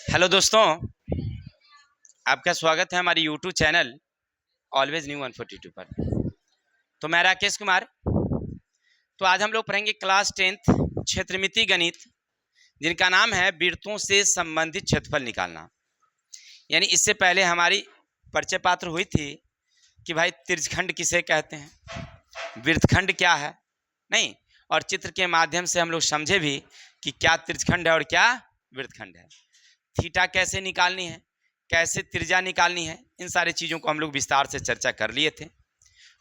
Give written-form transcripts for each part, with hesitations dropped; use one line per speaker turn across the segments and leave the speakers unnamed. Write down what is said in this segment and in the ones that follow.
Hello दोस्तों, आपका स्वागत है हमारी यूट्यूब चैनल ऑलवेज न्यू 142 पर। तो मैं राकेश कुमार। तो आज हम लोग पढ़ेंगे क्लास 10th क्षेत्रमिति गणित, जिनका नाम है वृत्तों से संबंधित क्षेत्रफल निकालना। यानी इससे पहले हमारी परिचय पात्र हुई थी कि भाई त्रिज्यखंड किसे कहते हैं, वृत्तखंड क्या है, नहीं, और चित्र के माध्यम से हम लोग समझे भी कि क्या त्रिज्यखंड है और क्या वृत्तखंड है। थीटा कैसे निकालनी है, कैसे त्रिज्या निकालनी है, इन सारी चीज़ों को हम लोग विस्तार से चर्चा कर लिए थे।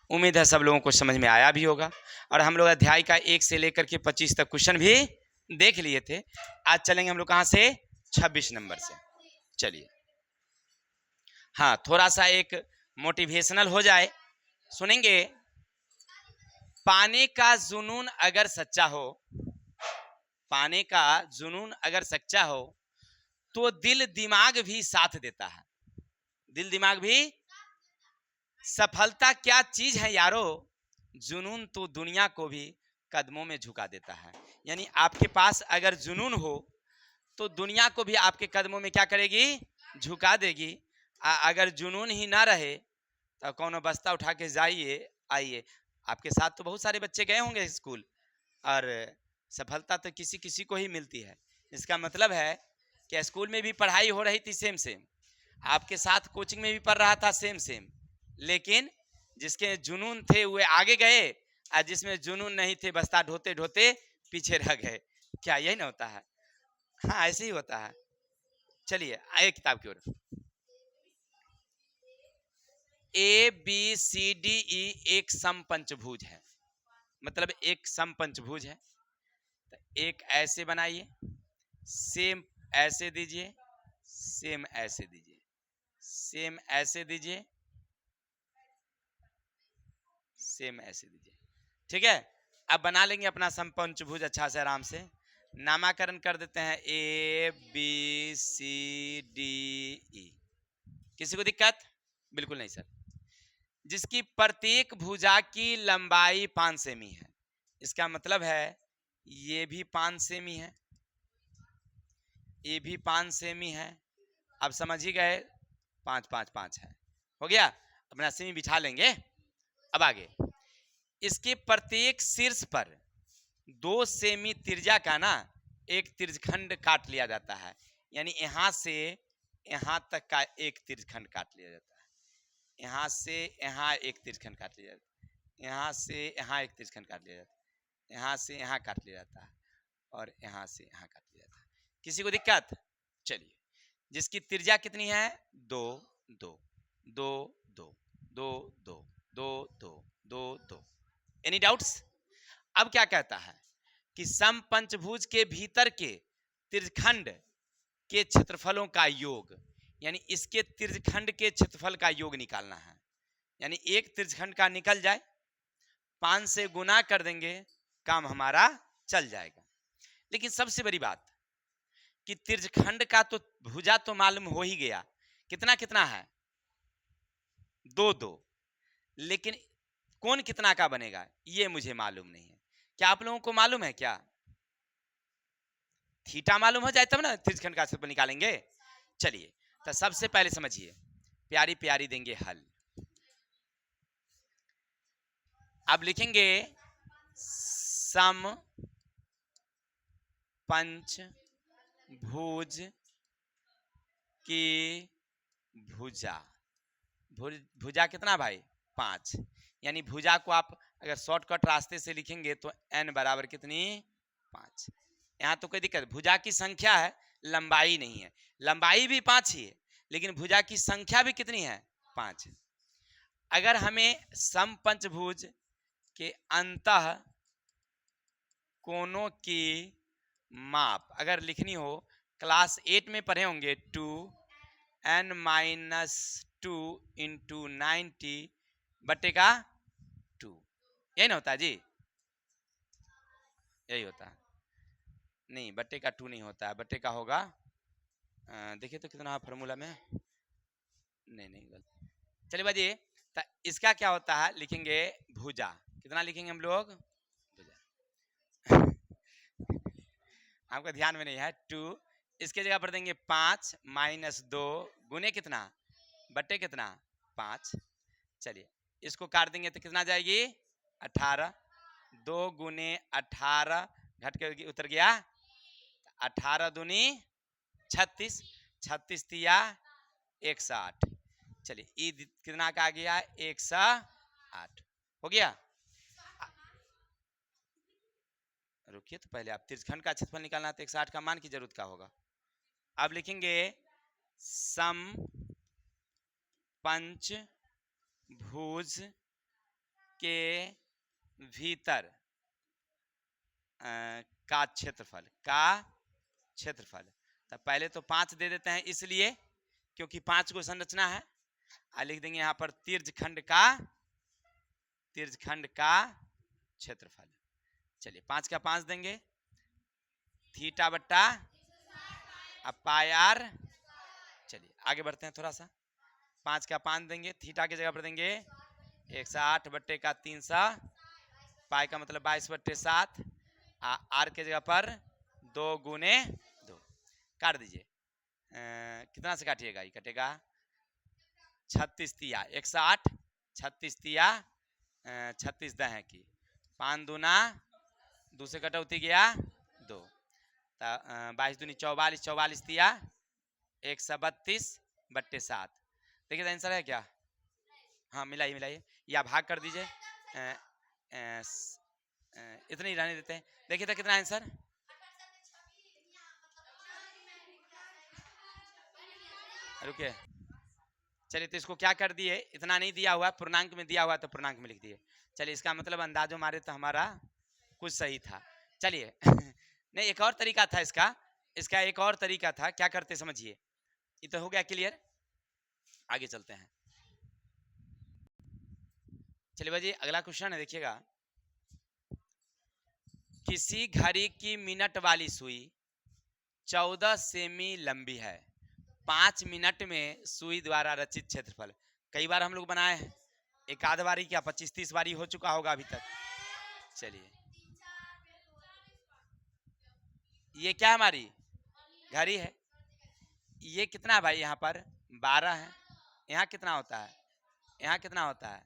उम्मीद है सब लोगों को समझ में आया भी होगा। और हम लोग अध्याय का 1 से लेकर के 25 तक क्वेश्चन भी देख लिए थे। आज चलेंगे हम लोग कहाँ से, 26 नंबर से। चलिए, हाँ, थोड़ा सा एक मोटिवेशनल हो जाए, सुनेंगे। पाने का जुनून अगर सच्चा हो, पाने का जुनून अगर सच्चा हो तो दिल दिमाग भी साथ देता है। दिल दिमाग भी। सफलता क्या चीज है यारो, जुनून तो दुनिया को भी कदमों में झुका देता है। यानी आपके पास अगर जुनून हो तो दुनिया को भी आपके कदमों में क्या करेगी, झुका देगी। अगर जुनून ही ना रहे तो कौन बस्ता उठा के जाइए आइए। आपके साथ तो बहुत सारे बच्चे गए होंगे स्कूल, और सफलता तो किसी किसी को ही मिलती है। इसका मतलब है कि स्कूल में भी पढ़ाई हो रही थी सेम सेम, आपके साथ कोचिंग में भी पढ़ रहा था सेम सेम, लेकिन जिसके जुनून थे वे आगे गए, और जिसमें जुनून नहीं थे बस्ता ढोते ढोते पीछे रह गए। क्या यही ना होता है? हाँ, ऐसे ही होता है। चलिए आइए किताब की ओर। A B C D E एक समपंचभुज है, मतलब एक समपंचभुज है। तो एक ऐसे बनाइए, सेम ऐसे दीजिए, सेम ऐसे दीजिए, सेम ऐसे दीजिए, सेम ऐसे दीजिए। ठीक है, अब बना लेंगे अपना समपंचभुज अच्छा से आराम से। नामाकरण कर देते हैं A B C D E. किसी को दिक्कत? बिल्कुल नहीं सर। जिसकी प्रत्येक भुजा की लंबाई 5 सेमी है, इसका मतलब है ये भी 5 सेमी है, ये भी 5 सेमी है। अब समझ ही गए, 5 5 5 है, हो गया। अपना सेमी बिछा लेंगे। अब आगे, इसके प्रत्येक शीर्ष पर 2 सेमी त्रिज्या का ना एक त्रिज्यखंड काट लिया जाता है। यानी यहां से यहां तक का एक त्रिज्यखंड काट लिया जाता है, यहां से यहां एक त्रिज्यखंड काट लिया जाता है, यहां से यहां एक त्रिज्यखंड काट लिया जाता है, यहां से यहां काट लिया जाता है, और यहां से यहां काट लिया जाता है। किसी को दिक्कत? चलिए, जिसकी त्रिज्या कितनी है, 2 2 2 2 2 2 2 2 2 2। Any doubts? अब क्या कहता है कि समपंचभुज के भीतर के त्रिज्यखंड के क्षेत्रफलों का योग, यानी इसके त्रिज्यखंड के क्षेत्रफल का योग निकालना है। यानी एक त्रिज्यखंड का निकल जाए, 5 से गुना कर देंगे, काम हमारा चल जाएगा। लेकिन सबसे बड़ी बात कि त्रिज्यखंड का तो भुजा तो मालूम हो ही गया, कितना कितना है, 2 2, लेकिन कौन कितना का बनेगा ये मुझे मालूम नहीं है। क्या आप लोगों को मालूम है क्या? थीटा मालूम हो जाए तब ना त्रिज्यखंड का क्षेत्रफल निकालेंगे। चलिए, तो सबसे पहले समझिए, प्यारी प्यारी देंगे हल। अब लिखेंगे सम पंचभुज की भुजा। भुजा कितना भाई, 5। यानी भुजा को आप अगर शॉर्टकट रास्ते से लिखेंगे तो n बराबर कितनी, 5। यहाँ तो कोई दिक्कत, भुजा की संख्या है, लंबाई नहीं है। लंबाई भी 5 ही है, लेकिन भुजा की संख्या भी कितनी है, 5। अगर हमें समपंचभुज के अंतः कोणों की माप अगर लिखनी हो, क्लास 8 में पढ़े होंगे, 2n-2 इंटू 90 बटे का 2, यही ना होता है जी, यही होता है। नहीं, बटे का 2 नहीं होता है, बटे का होगा, देखिए तो कितना फॉर्मूला में, नहीं नहीं गलत। चलिए बाजी, तो इसका क्या होता है, लिखेंगे भुजा, कितना लिखेंगे हम लोग, भुजा। आपका ध्यान में नहीं है, 2 इसके जगह पर देंगे 5 माइनस 2 गुने कितना बट्टे कितना 5। चलिए इसको काट देंगे तो कितना जाएगी 18। 2 गुने 18 घट के उतर गया 18 दूनी 36। 36 तिया 108। चलिए ई कितना का आ गया 108 हो गया। रुकिए तो पहले आप त्रिज्यखंड का क्षेत्रफल निकालना तो 108 का मान की जरूरत का होगा। अब लिखेंगे सम पंचभुज के भीतर का क्षेत्रफल तो पहले तो 5 दे देते हैं इसलिए क्योंकि 5 को संरचना है। लिख देंगे यहाँ पर त्रिज्यखंड का क्षेत्रफल। चलिए 5 का 5 देंगे थीटा बट्टा अब पाई आर। चलिए आगे बढ़ते हैं थोड़ा सा। 5 का 5 देंगे थीटा की जगह पर देंगे 108 बट्टे का 300 पाई का मतलब 22 बट्टे 7 आर के जगह पर 2 गुने 2 काट दीजिए। कितना से काटिएगा ये कटेगा 36 तिया 108 36 तिया 36 दहें की 5 दूना 2 से कटौती गया 2 22 दूनी 44 44 तिया 132 बट्टे 7। देखिए आंसर है क्या। हाँ मिलाइए मिलाइए या भाग कर दीजिए इतने ही रहने देते हैं। देखिए तो कितना आंसर रुकिए। चलिए तो इसको क्या कर दिए इतना नहीं दिया हुआ पूर्णांक में दिया हुआ तो पूर्णांक में लिख दिए। चलिए इसका मतलब अंदाजो मारे तो हमारा कुछ सही था। चलिए नहीं एक और तरीका था इसका एक और तरीका था क्या करते समझिए। ये तो हो गया क्लियर। आगे चलते हैं। चलिए भाई अगला क्वेश्चन है देखिएगा। किसी घड़ी की मिनट वाली सुई 14 सेमी लंबी है 5 मिनट में सुई द्वारा रचित क्षेत्रफल। कई बार हम लोग बनाए हैं एक आध बारी क्या 25-30 बारी हो चुका होगा अभी तक। चलिए ये क्या हमारी घड़ी है ये कितना है भाई यहाँ पर 12 है। यहाँ कितना होता है यहाँ कितना होता है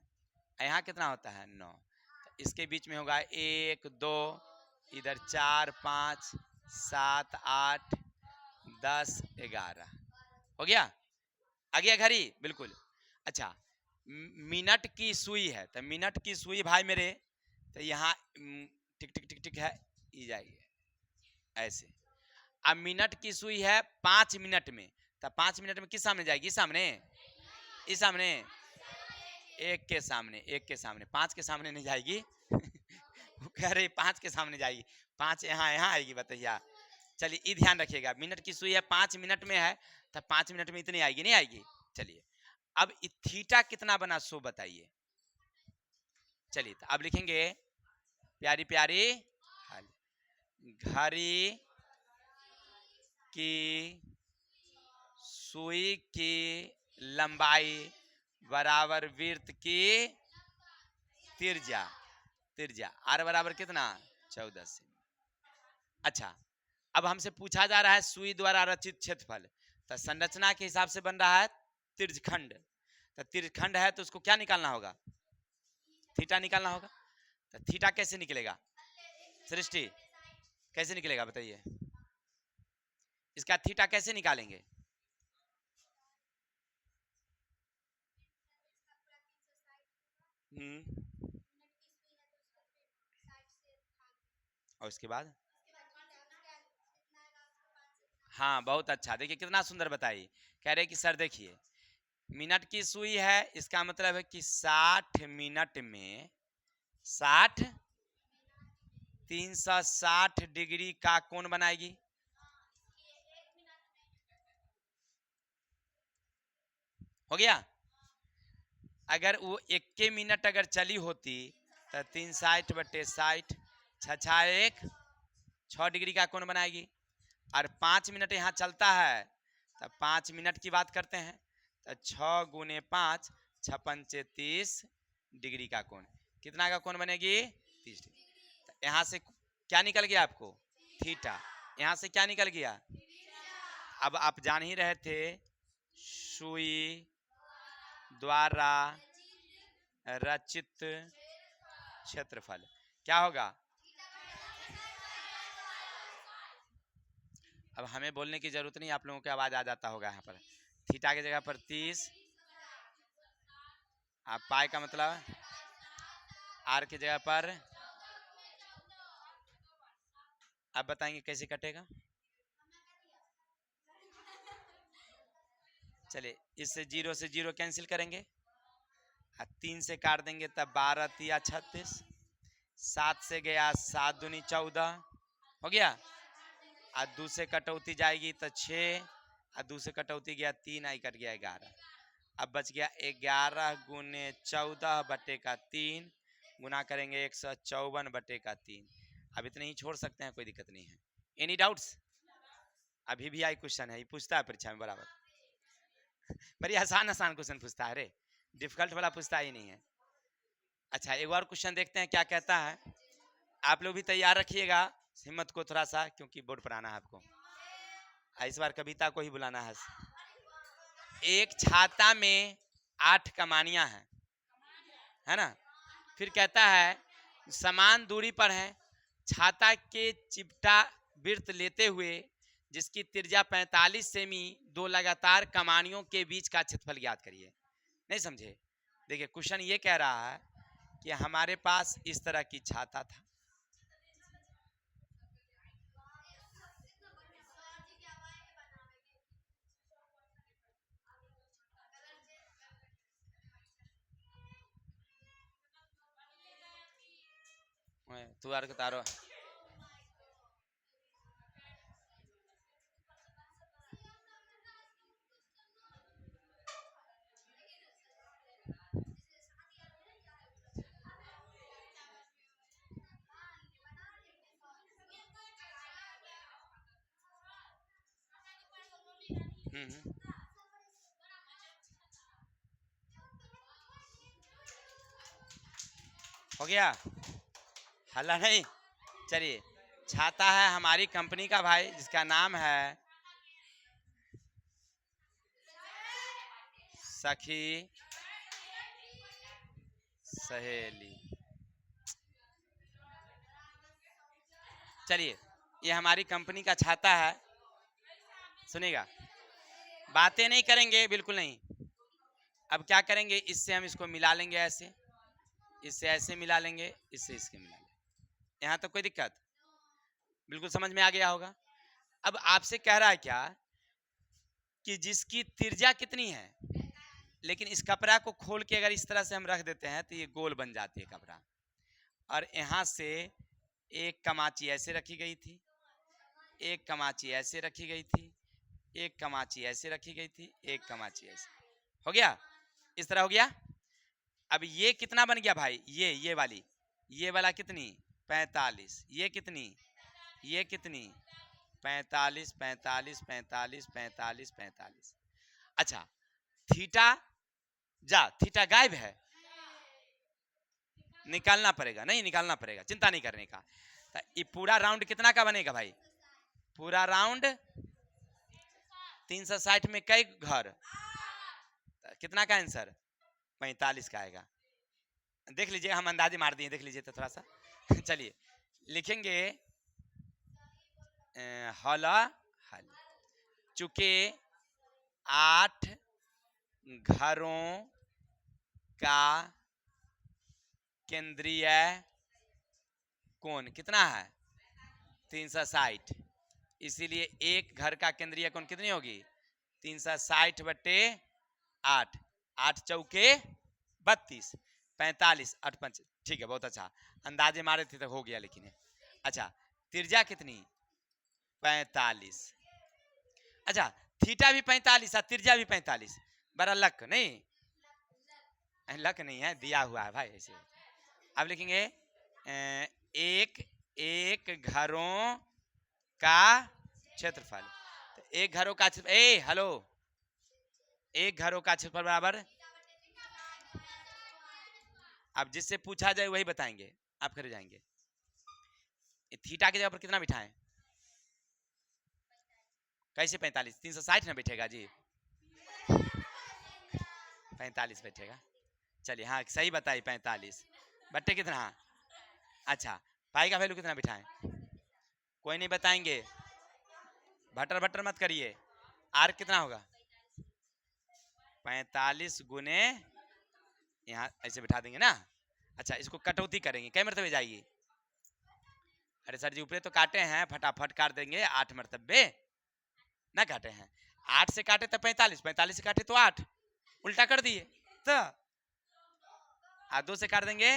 यहाँ कितना होता है 9। तो इसके बीच में होगा 1 2 इधर 4 5 7 8 10 11 हो गया आ गया घड़ी बिल्कुल। अच्छा मिनट की सुई है तो मिनट की सुई भाई मेरे तो यहाँ टिक टिक टिक टिक है ये जाएगी ऐसे। अब मिनट की सुई है 5 मिनट में तो 5 मिनट में किस सामने जाएगी सामने इस सामने एक के सामने 5 के सामने नहीं जाएगी वो कह रही 5 के सामने जाएगी 5 यहाँ यहाँ आएगी बताइए। चलिए ये ध्यान रखिएगा मिनट की सुई है 5 मिनट में है तो 5 मिनट में इतनी आएगी नहीं आएगी। चलिए अब थीटा कितना बना सो बताइए। चलिए तो अब लिखेंगे प्यारी प्यारी घड़ी की सुई की लंबाई बराबर वृत्त की त्रिज्या आर बराबर कितना 14 से। अच्छा अब हमसे पूछा जा रहा है सुई द्वारा रचित क्षेत्रफल तो संरचना के हिसाब से बन रहा है त्रिज्यखंड। तो त्रिज्यखंड है तो उसको क्या निकालना होगा थीटा निकालना होगा। तो थीटा कैसे निकलेगा सृष्टि कैसे निकलेगा बताइए इसका थीटा कैसे निकालेंगे। और उसके बाद हाँ बहुत अच्छा देखिए कितना सुंदर बताइए। कह रहे कि सर देखिए मिनट की सुई है इसका मतलब है कि 60 मिनट में 360 डिग्री का कोण बनाएगी। हो गया। अगर वो 1 मिनट अगर चली होती तो 360 बट्टे 60 6 6 डिग्री का कोण बनाएगी। और 5 मिनट यहाँ चलता है तो 5 मिनट की बात करते हैं तो 6 गुने 5 6 पंचे 30 डिग्री का कोण कितना का कोण बनेगी 30 डिग्री। तो यहाँ से क्या निकल गया आपको थीटा यहाँ से क्या निकल गया अब आप जान ही रहे थे सुई द्वारा रचित क्षेत्रफल क्या होगा। अब हमें बोलने की जरूरत नहीं, आप लोगों की आवाज आ जाता होगा यहाँ पर। थीटा की जगह पर 30, आप पाई का मतलब आर की जगह पर, आप बताएंगे कैसे कटेगा। चलिए इससे 0 से 0 कैंसिल करेंगे, 3 से काट देंगे तब 12 तिया 36, 7 से गया 7 दूनी 14 हो गया, और 2 से कटौती जाएगी तो 6, और 2 से कटौती गया 3, आई कट गया 11। अब बच गया 11 गुने 14 बटे का 3, गुना करेंगे 154 बटे का 3। अब इतने ही छोड़ सकते हैं, कोई दिक्कत नहीं है। Any doubts? अभी भी आई क्वेश्चन है, ये पूछता है परीक्षा में बराबर। बड़ी आसान आसान क्वेश्चन पूछता है रे, डिफिकल्ट वाला पूछता ही नहीं है। अच्छा एक और क्वेश्चन देखते हैं क्या कहता है। आप लोग भी तैयार रखिएगा हिम्मत को थोड़ा सा, क्योंकि बोर्ड पर आना है आपको। इस बार कविता को ही बुलाना है। एक छाता में 8 कमानियां हैं, है ना। फिर कहता है समान दूरी पर है, छाता के चिपटा वृत्त लेते हुए जिसकी त्रिज्या 45 सेमी, 2 लगातार कमानियों के बीच का क्षेत्रफल ज्ञात करिए। नहीं समझे? देखिए क्वेश्चन ये कह रहा है कि हमारे पास इस तरह की छाता था, तू आर के तारो हो गया, हल्ला नहीं। चलिए छाता है हमारी कंपनी का भाई, जिसका नाम है सखी सहेली। चलिए ये हमारी कंपनी का छाता है, सुनेगा, बातें नहीं करेंगे बिल्कुल नहीं। अब क्या करेंगे, इससे हम इसको मिला लेंगे, ऐसे इससे ऐसे मिला लेंगे, इससे इसके मिला लेंगे। यहाँ तो कोई दिक्कत, बिल्कुल समझ में आ गया होगा। अब आपसे कह रहा है क्या कि जिसकी त्रिज्या कितनी है, लेकिन इस कपड़ा को खोल के अगर इस तरह से हम रख देते हैं तो ये गोल बन जाती है कपड़ा, और यहाँ से एक कमाची ऐसे रखी गई थी, एक कमाची ऐसे रखी गई थी, एक कमाची ऐसे रखी गई थी, एक कमाची ऐसे, हो गया, इस तरह हो गया। अब ये कितना बन गया भाई, ये वाली, ये वाला कितनी 45, ये कितनी, ये कितनी 45 45 45 45 45। अच्छा थीटा, जा थीटा गायब है, निकालना पड़ेगा, नहीं निकालना पड़ेगा, चिंता नहीं करने का। तो ये पूरा राउंड कितना का बनेगा भाई, पूरा राउंड 360 में कई घर, कितना का आंसर 45 का आएगा। देख लीजिए हम अंदाजे मार दिए, देख लीजिए तो थोड़ा सा। चलिए लिखेंगे हला हल, चूंकि 8 घरों का केंद्रीय कोण कितना है 360, इसीलिए एक घर का केंद्रीय कोण कितनी होगी 360 बटे 8, 8 चौके 32, 45 8 5, ठीक है बहुत अच्छा, अंदाजे मारे थे तो हो गया लेकिन। अच्छा त्रिज्या कितनी 45, अच्छा थीटा भी 45 और त्रिज्या भी 45, बड़ा लक नहीं, लक नहीं है, दिया हुआ है भाई ऐसे। अब लिखेंगे एक घरों का क्षेत्रफल, तो एक घरों का क्षेत्रफल, हेलो, एक घरों का क्षेत्रफल बराबर, अब जिससे पूछा जाए वही बताएंगे, आप कर जाएंगे। थीटा की जगह पर कितना बिठाएं कैसे 45? 360 ना बैठेगा जी, 45 बैठेगा। चलिए हाँ सही बताइए 45 बट्टे कितना। अच्छा पाई का वैल्यू कितना बिठाएं, कोई नहीं बताएंगे, भटर भटर मत करिए। आर कितना होगा 45 गुने, यहाँ ऐसे बिठा देंगे ना। अच्छा इसको कटौती करेंगे, कै मरतबे जाएगी। अरे सर जी ऊपरे तो काटे हैं, फटाफट काट देंगे, 8 मरतबे ना काटे हैं। 8 से काटे तो 45, 45 से काटे तो 8, उल्टा कर दिए तो 2 से काट देंगे,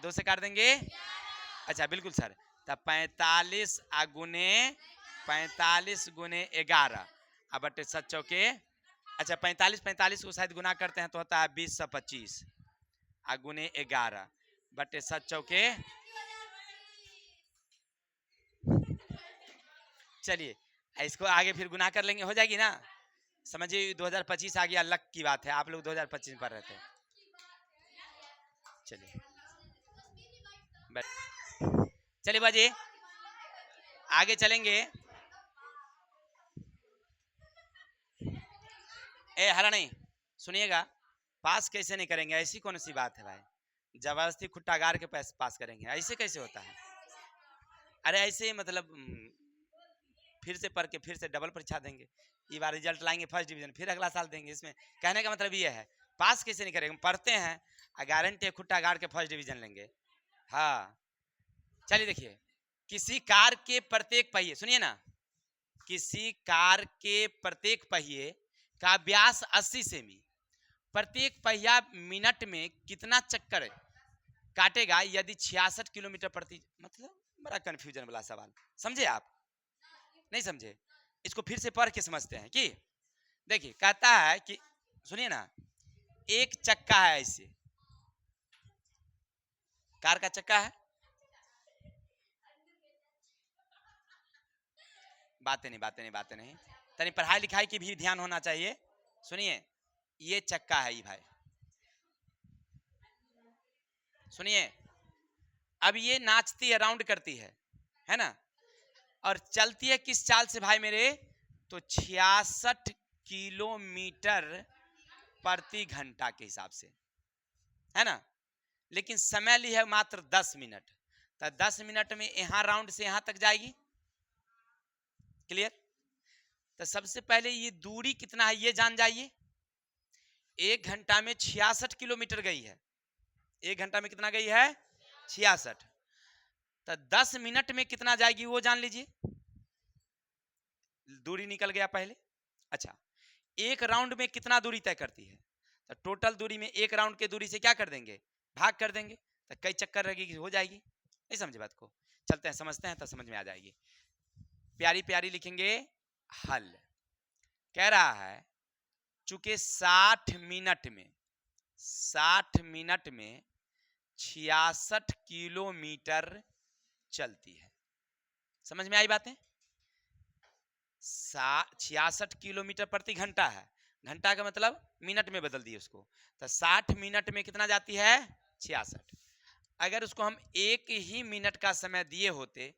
2 से काट देंगे। अच्छा बिल्कुल सर, तब 45 गुने 45 गुने 11 अब बटे 7 चौके। अच्छा 45 45 को शायद गुना करते हैं तो होता है 20 से 25 गुने 11 बटे 7 चौके। चलिए इसको आगे फिर गुना कर लेंगे, हो जाएगी ना। समझिए 2025 आ गया, लक की बात है, आप लोग 2025 में पढ़ रहे थे। चलिए चलिए बाजी आगे चलेंगे। ए हरा नहीं सुनिएगा, पास कैसे नहीं करेंगे, ऐसी कौन सी बात है भाई, जबरदस्ती खुट्टा गाड़ के पास करेंगे, ऐसे कैसे होता है। अरे ऐसे मतलब फिर से पढ़ के फिर से डबल परीक्षा देंगे, ये बार रिजल्ट लाएंगे फर्स्ट डिवीजन, फिर अगला साल देंगे। इसमें कहने का मतलब ये है पास कैसे नहीं करेंगे, पढ़ते हैं गारंटी खुट्टा गाड़ के फर्स्ट डिवीजन लेंगे। हाँ चलिए देखिए, किसी कार के प्रत्येक पहिए, सुनिए ना, किसी कार के प्रत्येक पहिए का व्यास 80 सेमी, प्रत्येक पहिया मिनट में कितना चक्कर काटेगा यदि 66 किलोमीटर प्रति, मतलब बड़ा कंफ्यूजन वाला सवाल, समझे आप नहीं समझे, इसको फिर से पढ़ के समझते हैं कि देखिए कहता है कि सुनिए ना, एक चक्का है, ऐसे कार का चक्का है, बातें नहीं, तनी पढ़ाई लिखाई की भी ध्यान होना चाहिए। सुनिए ये चक्का है ये भाई, सुनिए अब ये नाचती है, राउंड करती है ना, और चलती है किस चाल से भाई मेरे, तो 66 किलोमीटर प्रति घंटा के हिसाब से, है ना, लेकिन समय ली है मात्र 10 मिनट, तो 10 मिनट में यहां राउंड से यहां तक जाएगी, क्लियर। तो सबसे पहले ये दूरी कितना है ये जान जाइए, 1 घंटा में 66 किलोमीटर गई है, 1 घंटा में कितना गई है 66, तो 10 मिनट में कितना जाएगी वो जान लीजिए, दूरी निकल गया पहले। अच्छा एक राउंड में कितना दूरी तय करती है, तो टोटल दूरी में एक राउंड के दूरी से क्या कर देंगे, भाग कर देंगे, तो कई चक्कर रहेगी हो जाएगी, नहीं समझे बात को, चलते हैं समझते हैं तो समझ में आ जाएगी। प्यारी प्यारी लिखेंगे हल, कह रहा है चूंकि 60 मिनट में 66 किलोमीटर चलती है, समझ में आई बातें, 66 किलोमीटर प्रति घंटा है, घंटा का मतलब मिनट में बदल दिए उसको, तो 60 मिनट में कितना जाती है 66, अगर उसको हम 1 ही मिनट का समय दिए होते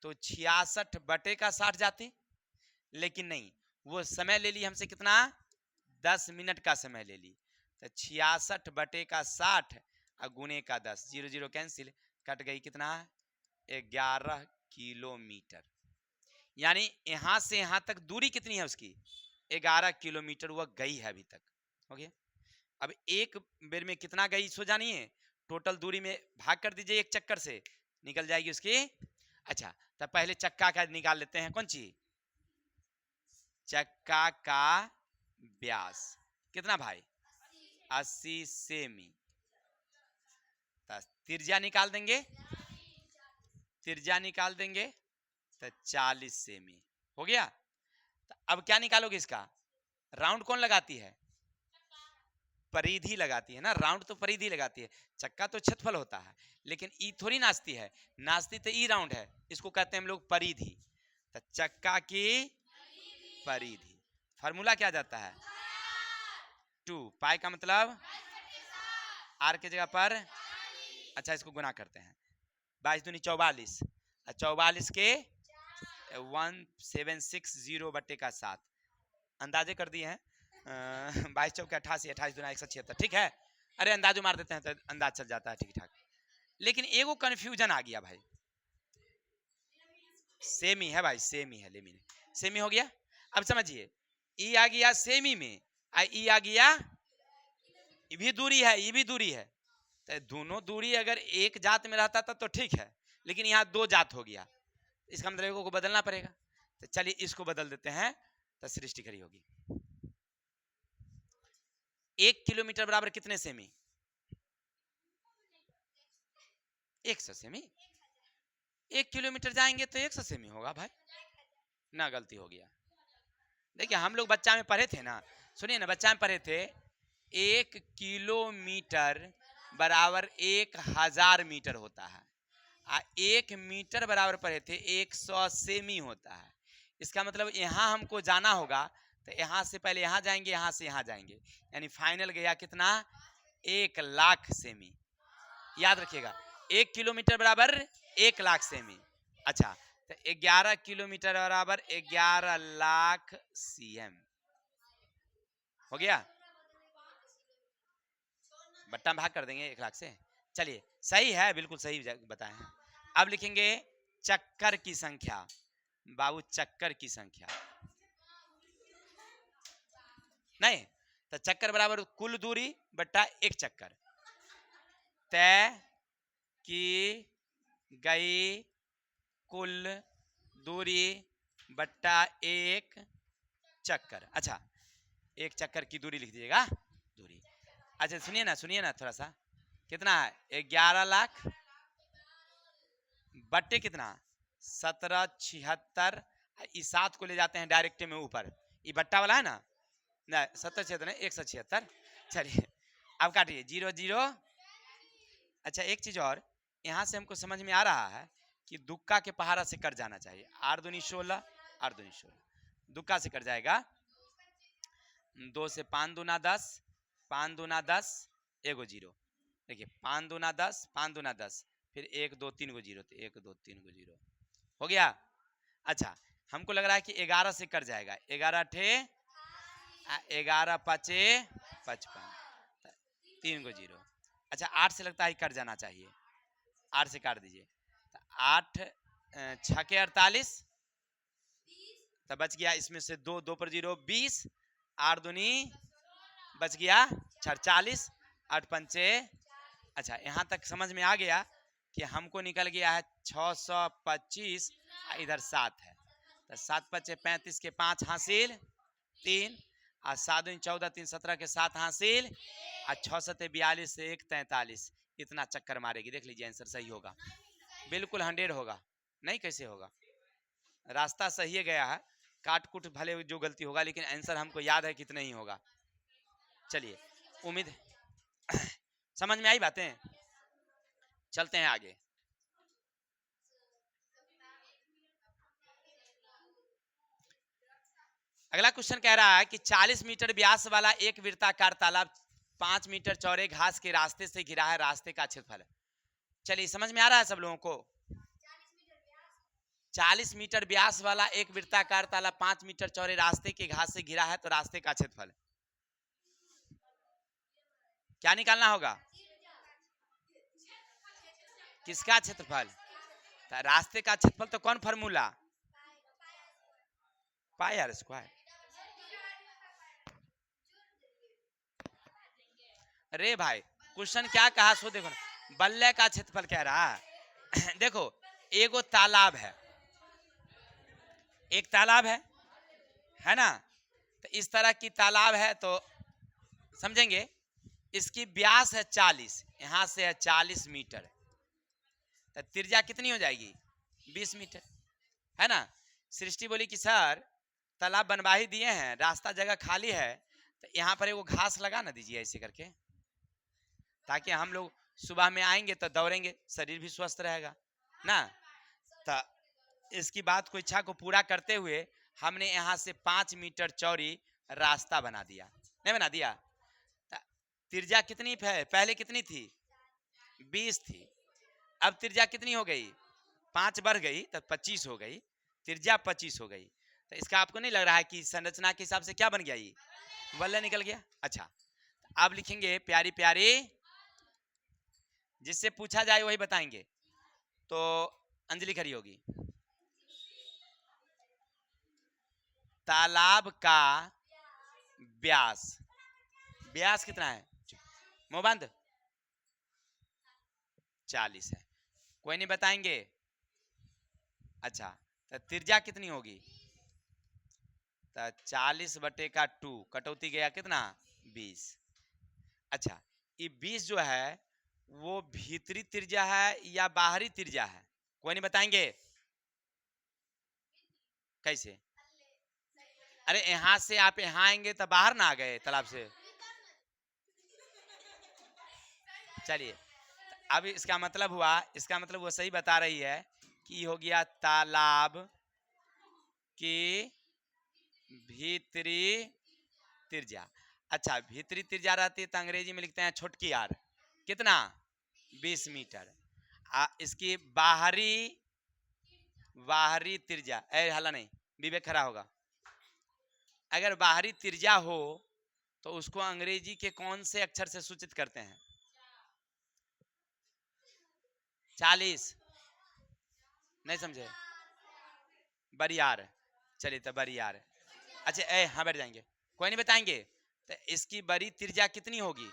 तो 66 बटे का 60 जाते, लेकिन नहीं, वो समय ले ली हमसे कितना 10 मिनट का समय ले ली, तो 66 बटे का 60 और गुने का 10, 0 0 कैंसिल, कट गई कितना 11 किलोमीटर, यानी यहां से यहां तक दूरी कितनी है उसकी 11 किलोमीटर, वह गई है अभी तक, हो गया। अब एक बेर में कितना गई सो जानिए, टोटल दूरी में भाग कर दीजिए एक चक्कर से, निकल जाएगी उसकी। अच्छा तब पहले चक्का का निकाल लेते हैं, कौन चीज, चक्का का व्यास कितना भाई 80 सेमी, त्रिज्या निकाल देंगे, त्रिज्या निकाल देंगे तो 40 सेमी हो गया। तो अब क्या निकालोगे इसका, राउंड कौन लगाती है, परिधि लगाती है ना, राउंड तो परिधि लगाती है, चक्का तो क्षेत्रफल होता है, लेकिन ई थोड़ी नाचती है, नाचती तो ई राउंड है, इसको कहते हैं हम लोग परिधि, तो चक्का की परिधि, फार्मूला क्या जाता है 2 पाई का मतलब आर के जगह पर, अच्छा इसको गुना करते हैं, 22 दूनी 44, 44 के 1760/7 अंदाजे कर दिए हैं। 22 चौके 88, 28 दूना 176, ठीक है। अरे अंदाजो मार देते हैं तो अंदाज चल जाता है ठीक ठाक। लेकिन एगो कंफ्यूजन आ गया भाई, सेमी है भाई, सेमी है, लेमिन सेमी हो गया। अब समझिए, ई आ गया सेमी में, ई आ गया, ये भी दूरी है, ये भी दूरी है। तो दोनों दूरी अगर एक जात में रहता था तो ठीक है, लेकिन यहाँ दो जात हो गया, इसका मतलब को बदलना पड़ेगा। तो चलिए इसको बदल देते हैं, तो सृष्टि खड़ी होगी। 1 किलोमीटर बराबर कितने सेमी? 100 सेमी। 1 किलोमीटर जाएंगे तो 100 सेमी होगा भाई, ना गलती हो गया। देखिए हम लोग बच्चा में पढ़े थे ना, सुनिए ना, बच्चा में पढ़े थे 1 किलोमीटर बराबर 1000 मीटर होता है, 1 मीटर बराबर पढ़े थे 100 सेमी होता है। इसका मतलब यहाँ हमको जाना होगा, तो यहाँ से पहले यहाँ जाएंगे, यहाँ से यहाँ जाएंगे, यानी फाइनल गया कितना? 1,00,000 सेमी। याद रखिएगा, 1 किलोमीटर बराबर 1,00,000 सेमी। अच्छा, तो 11 किलोमीटर बराबर 11,00,000 सीएम हो गया। बट्टा में भाग कर देंगे 1,00,000 से। चलिए सही है, बिल्कुल सही बताए हैं। अब लिखेंगे चक्कर की संख्या। बाबू चक्कर की संख्या नहीं, तो चक्कर बराबर कुल दूरी बट्टा एक चक्कर, तय की गई कुल दूरी बट्टा एक चक्कर। अच्छा, एक चक्कर की दूरी लिख दीजिएगा, दूरी। अच्छा सुनिए ना थोड़ा सा, कितना है? 11,00,000 बट्टे कितना? 1776। इस 7 को ले जाते हैं डायरेक्ट में ऊपर, ये बट्टा वाला है ना, 1776 नहीं 176। चलिए अब काटिए 0 0। अच्छा एक चीज और, यहाँ से हमको समझ में आ रहा है कि दुक्का के पहाड़ा से कट जाना चाहिए। 8 दूनी 16, 8 दूनी 16, दुक्का से कट जाएगा। 2 से 5 दूना 10, 5 दूना 10, एगो जीरो। देखिए 5 दूना 10, 5 दूना 10, फिर 1 2 3 गो जीरो, तो 1 2 3 गो जीरो हो गया। अच्छा हमको लग रहा है कि 11 से कट जाएगा, 11 ठे 11 5 55, 3 गो जीरो। अच्छा 8 से लगता है कट जाना चाहिए, 8 से काट दीजिए, 8 6 के 48, तो बच गया इसमें से 2 2 पर 0 20, 8 दूनी बच गया 40, 8 पंचे। अच्छा यहाँ तक समझ में आ गया कि हमको निकल गया है 625, इधर 7 है, तो 7 पचे 35 के 5 हासिल 3, और 7 दूनी 14 3 17 के 7 हासिल, और 6 7 42 से 1 43। इतना चक्कर मारेगी, देख लीजिए आंसर सही होगा, बिल्कुल 100 होगा। नहीं कैसे होगा, रास्ता सही है गया है, काट कुट भले जो गलती होगा, लेकिन आंसर हमको याद है कितना ही होगा। चलिए उम्मीद समझ में आई बातें, चलते हैं आगे। अगला क्वेश्चन कह रहा है कि 40 मीटर व्यास वाला एक वृत्ताकार तालाब 5 मीटर चौड़े घास के रास्ते से घिरा है, रास्ते का क्षेत्रफल। चलिए समझ में आ रहा है सब लोगों को? 40 मीटर व्यास वाला एक वृत्ताकार तालाब 5 मीटर चौड़े रास्ते के घास से घिरा है, तो रास्ते का क्षेत्रफल क्या निकालना होगा? किसका क्षेत्रफल? तो रास्ते का क्षेत्रफल तो कौन फॉर्मूला? Pi are square. अरे भाई क्वेश्चन क्या कहा सो देखो ना, बल्ले का क्षेत्रफल कह रहा है। देखो एगो तालाब है, एक तालाब है ना, तो इस तरह की तालाब है, तो समझेंगे इसकी व्यास है 40, यहां से है 40 मीटर, तो त्रिज्या कितनी हो जाएगी? 20 मीटर, है ना। सृष्टि बोली कि सर तालाब बनवा ही दिए हैं, रास्ता जगह खाली है, तो यहाँ पर एगो घास लगा ना दीजिए ऐसे करके, ताकि हम लोग सुबह में आएंगे तो दौड़ेंगे, शरीर भी स्वस्थ रहेगा ना। तो इसकी बात को, इच्छा को पूरा करते हुए हमने यहाँ से 5 मीटर चौड़ी रास्ता बना दिया, नहीं बना दिया? त्रिज्या कितनी है? पहले कितनी थी? 20 थी, अब त्रिज्या कितनी हो गई? 5 बढ़ गई तो 25 हो गई, त्रिज्या 25 हो गई। तो इसका आपको नहीं लग रहा है कि संरचना के हिसाब से क्या बन गया, ये वलय निकल गया। अच्छा, अब लिखेंगे प्यारी प्यारी, जिससे पूछा जाए वही बताएंगे। तो अंजलि खड़ी होगी। तालाब का व्यास, व्यास कितना है, मुंह बंद, 40 है। कोई नहीं बताएंगे। अच्छा, तो त्रिज्या कितनी होगी, तो 40/2, कटौती गया कितना, 20। अच्छा, ये 20 जो है वो भीतरी त्रिज्या है या बाहरी त्रिज्या है, कोई नहीं बताएंगे। कैसे, अरे यहां से आप यहां आएंगे तो बाहर ना आ गए तालाब से। चलिए, अब इसका मतलब हुआ, इसका मतलब वो सही बता रही है कि हो गया तालाब की भीतरी त्रिज्या। अच्छा, भीतरी त्रिज्या रहती है तो अंग्रेजी में लिखते हैं छोटकी आर, कितना, 20 मीटर। इसकी बाहरी, बाहरी त्रिज्या, हला नहीं, विवेक खड़ा होगा। अगर बाहरी त्रिज्या हो तो उसको अंग्रेजी के कौन से अक्षर से सूचित करते हैं, 40, नहीं समझे, बरियार। चलिए तो बरियार। अच्छा, हाँ बैठ जाएंगे, कोई नहीं बताएंगे। तो इसकी बड़ी त्रिज्या कितनी होगी,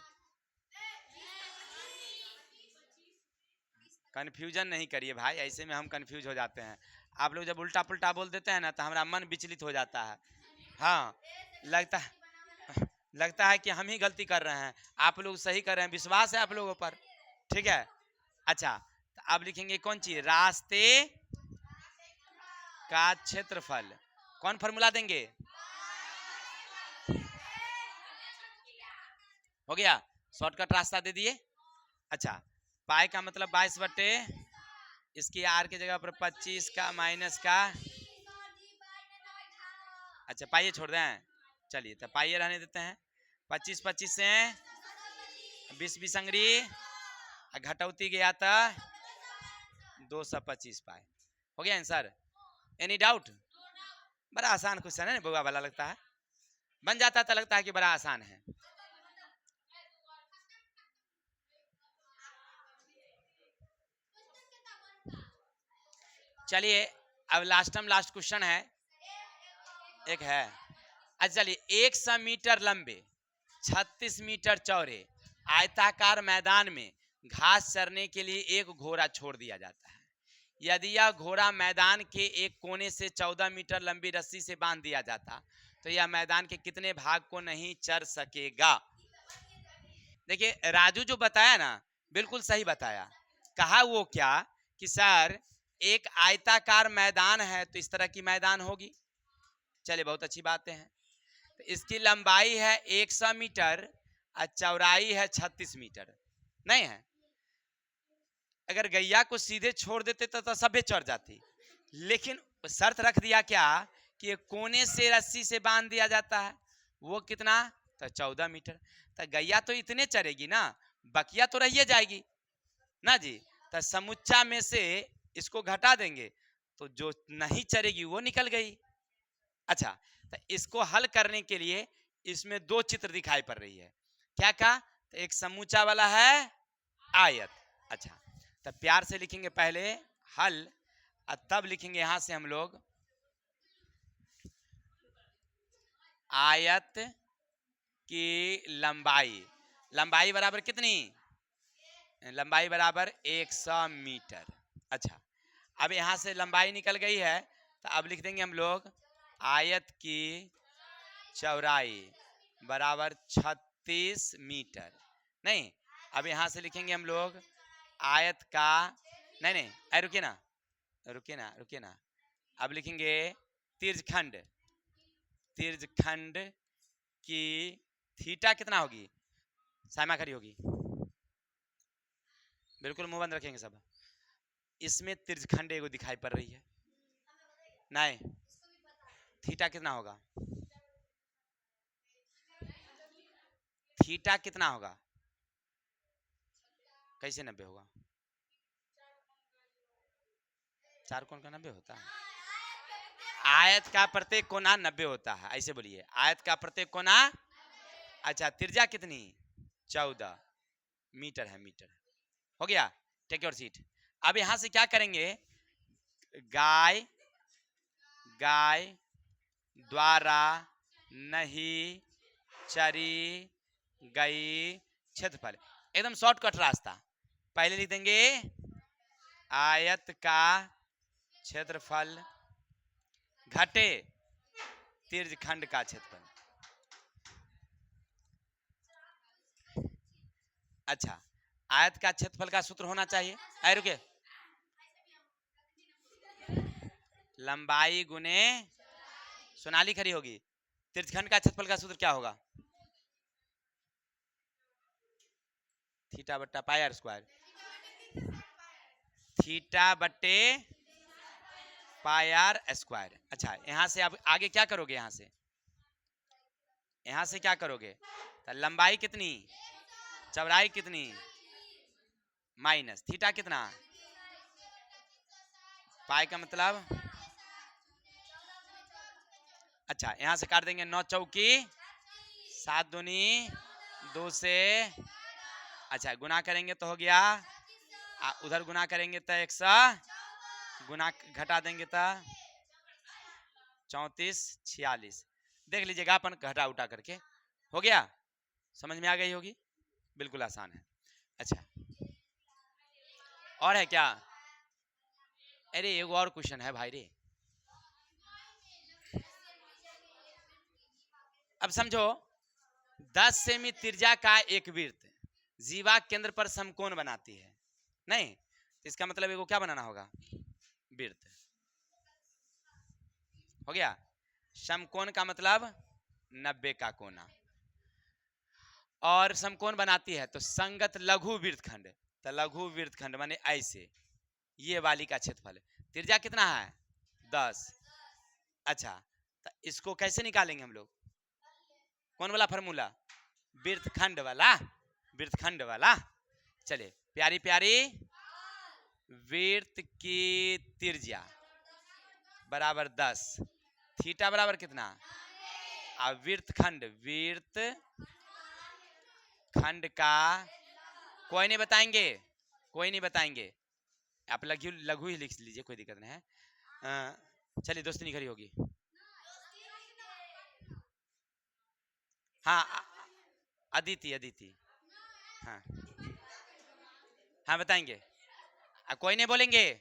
कंफ्यूजन नहीं करिए भाई, ऐसे में हम कंफ्यूज हो जाते हैं। आप लोग जब उल्टा पुल्टा बोल देते हैं ना तो हमारा मन विचलित हो जाता है। हाँ, लगता है कि हम ही गलती कर रहे हैं, आप लोग सही कर रहे हैं, विश्वास है आप लोगों पर, ठीक है। अच्छा, तो अब लिखेंगे कौन चीज, रास्ते का क्षेत्रफल, कौन फॉर्मूला देंगे, हो गया, शॉर्टकट रास्ता दे दिए। अच्छा, पाई का मतलब 22 इसकी आर की जगह पर 25 का माइनस का, अच्छा पाइये छोड़ दें, चलिए तो पाइये रहने देते हैं। 25 25 से 20 20 अंगरी, घटौती गया था 225 पाए, हो गया आंसर। एनी डाउट, बड़ा आसान क्वेश्चन है ना, बउआ वाला लगता है, बन जाता तो लगता है कि बड़ा आसान है। चलिए, अब लास्ट क्वेश्चन है, एक है। अच्छा चलिए, 100 मीटर लंबे 36 मीटर चौड़े आयताकार मैदान में घास चरने के लिए एक घोड़ा छोड़ दिया जाता है। यदि यह घोड़ा मैदान के एक कोने से 14 मीटर लंबी रस्सी से बांध दिया जाता तो यह मैदान के कितने भाग को नहीं चर सकेगा। देखिए, राजू जो बताया ना बिल्कुल सही बताया। कहा वो क्या कि सर एक आयताकार मैदान है तो इस तरह की मैदान होगी, चलिए बहुत अच्छी बातें हैं। तो इसकी लंबाई है 100 मीटर और चौड़ाई है 36 मीटर, नहीं है। अगर गैया को सीधे छोड़ देते तो सभ्य चढ़ जाती, लेकिन शर्त रख दिया क्या कि कोने से रस्सी से बांध दिया जाता है, वो कितना, तो 14 मीटर। तो गैया तो इतने चढ़ेगी ना, बकिया तो रहिए जाएगी ना जी। तो समुच्चा में से इसको घटा देंगे तो जो नहीं चढ़ेगी वो निकल गई। अच्छा, तो इसको हल करने के लिए इसमें दो चित्र दिखाई पड़ रही है, क्या क्या, तो एक समूचा वाला है आयत। अच्छा, तो प्यार से लिखेंगे पहले हल और तब लिखेंगे यहां से हम लोग आयत की लंबाई, लंबाई बराबर कितनी, लंबाई बराबर 100 मीटर। अच्छा, अब यहां से लंबाई निकल गई है तो अब लिख देंगे हम लोग आयत की चौड़ाई बराबर 36 मीटर। नहीं, अब यहां से लिखेंगे हम लोग आयत का, नहीं नहीं रुकिए ना, रुकिए ना, रुकिए ना, अब लिखेंगे तिर्यखंड, तिर्यखंड की थीटा कितना होगी, साइमा खड़ी होगी, बिल्कुल मुंह बंद रखेंगे सब। इसमें तिर्यखंड एगो दिखाई पड़ रही है, नहीं, थीटा कितना होगा, थीटा कितना होगा, कैसे 90 होगा, 4 कोण का 90 होता है, आयत का प्रत्येक कोना 90 होता है, ऐसे बोलिए, आयत का प्रत्येक कोना। अच्छा, त्रिज्या कितनी? 14 मीटर है, मीटर। हो गया, टेक योर सीट। अब यहां से क्या करेंगे? गाय गाय द्वारा नहीं चरी गई क्षेत्रफल, एकदम शॉर्टकट रास्ता। पहले लिख देंगे आयत का क्षेत्रफल घटे तीर्घखंड का क्षेत्रफल। अच्छा, आयत का क्षेत्रफल का सूत्र होना चाहिए, आए रुके, लंबाई गुने, सोनाली खड़ी होगी, तीर्थखंड का क्षेत्रफल का सूत्र क्या होगा? थीटा बट्टा पाई आर स्क्वायर, थीटा बट्टे पाई आर स्क्वायर। अच्छा, यहां से अब आगे क्या करोगे? यहां से क्या करोगे? तो लंबाई कितनी, चौड़ाई कितनी, माइनस थीटा कितना, पाई का मतलब, अच्छा यहां से काट देंगे, 9 चौकी 7 दूनी 2 से, अच्छा गुना करेंगे तो हो गया, उधर गुना करेंगे तो 100, गुना घटा देंगे तो 34 46, देख लीजिएगा अपन घटा उठा करके, हो गया, समझ में आ गई होगी, बिल्कुल आसान है। अच्छा, और है क्या? अरे एक और क्वेश्चन है भाई रे, अब समझो 10 सेमी त्रिज्या का एक वृत्त जीवा केंद्र पर समकोण बनाती है, नहीं इसका मतलब एगो क्या बनाना होगा? वृत्त। हो गया, समकोण का मतलब 90 का कोना, और समकोण बनाती है तो संगत लघु वृत्तखंड, तो लघु वृत्तखंड माने ऐसे, ये वाली का क्षेत्रफल, त्रिज्या कितना है? 10। अच्छा, तो इसको कैसे निकालेंगे हम लोग? कौन वाला फार्मूला? वृत्तखंड वाला, वृत्तखंड वाला। चलिए, प्यारी प्यारी, वृत्त की त्रिज्या बराबर 10, थीटा बराबर कितना, और वृत्तखंड, वृत्त खंड का, कोई नहीं बताएंगे, कोई नहीं बताएंगे, आप लघु लघु ही लिख लीजिए, कोई दिक्कत नहीं है। चलिए, दोस्ती नहीं खड़ी होगी, हाँ अदिति, अदिति, हाँ हाँ बताएंगे, कोई नहीं बोलेंगे,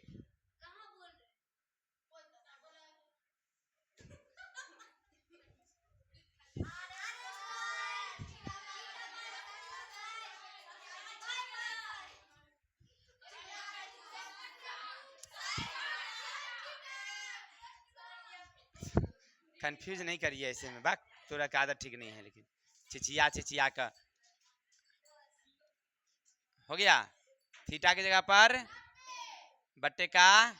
कंफ्यूज नहीं करिए ऐसे में, बात थोड़ा का आदत ठीक नहीं है, लेकिन चिचिया चिचिया का हो गया, थीटा की जगह पर बट्टे का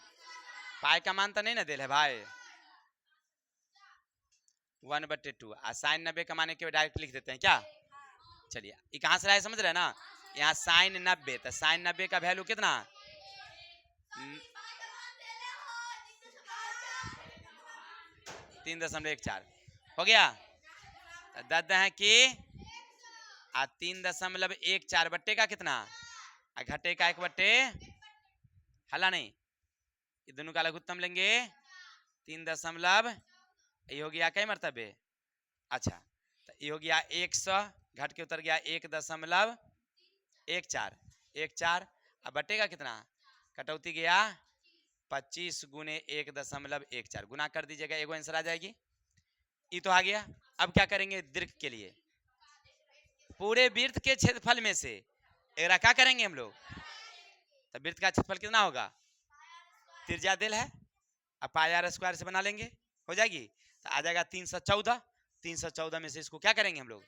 पाई का मान तो नहीं ना दे है भाई, 1/2, साइन 90 कमाने के डायरेक्ट लिख देते हैं क्या? चलिए, ये कहाँ से रहा है समझ रहे हैं ना, यहाँ साइन 90, तो साइन 90 का वैल्यू कितना, 3.14, हो गया, 10 है कि 3.14 बट्टे का कितना, घटे का 1/, हला नहीं, ये दोनों का लघुत्तम लेंगे, 3 ये हो गया कई मरतबे, अच्छा तो ये हो गया 100, घट के उतर गया 1.14, अब बटेगा कितना, कटौती गया 25 गुने 1.14, गुना कर दीजिएगा, एगो आंसर आ जाएगी, ये तो आ गया। अब क्या करेंगे? दीर्घ के लिए पूरे वृत्त के क्षेत्रफल में से एक क्या करेंगे हम लोग, तो वृत्त का क्षेत्रफल कितना होगा, त्रिज्या दिल है, अब पाई आर स्क्वायर से बना लेंगे, हो जाएगी, तो आ जाएगा 314, 314 में से इसको क्या करेंगे हम लोग,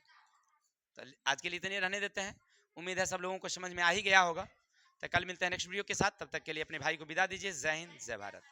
तो आज के लिए इतने रहने देते हैं, उम्मीद है सब लोगों को समझ में आ ही गया होगा, तो कल मिलते हैं नेक्स्ट वीडियो के साथ, तब तक के लिए अपने भाई को विदा दीजिए, जय हिंद जय भारत।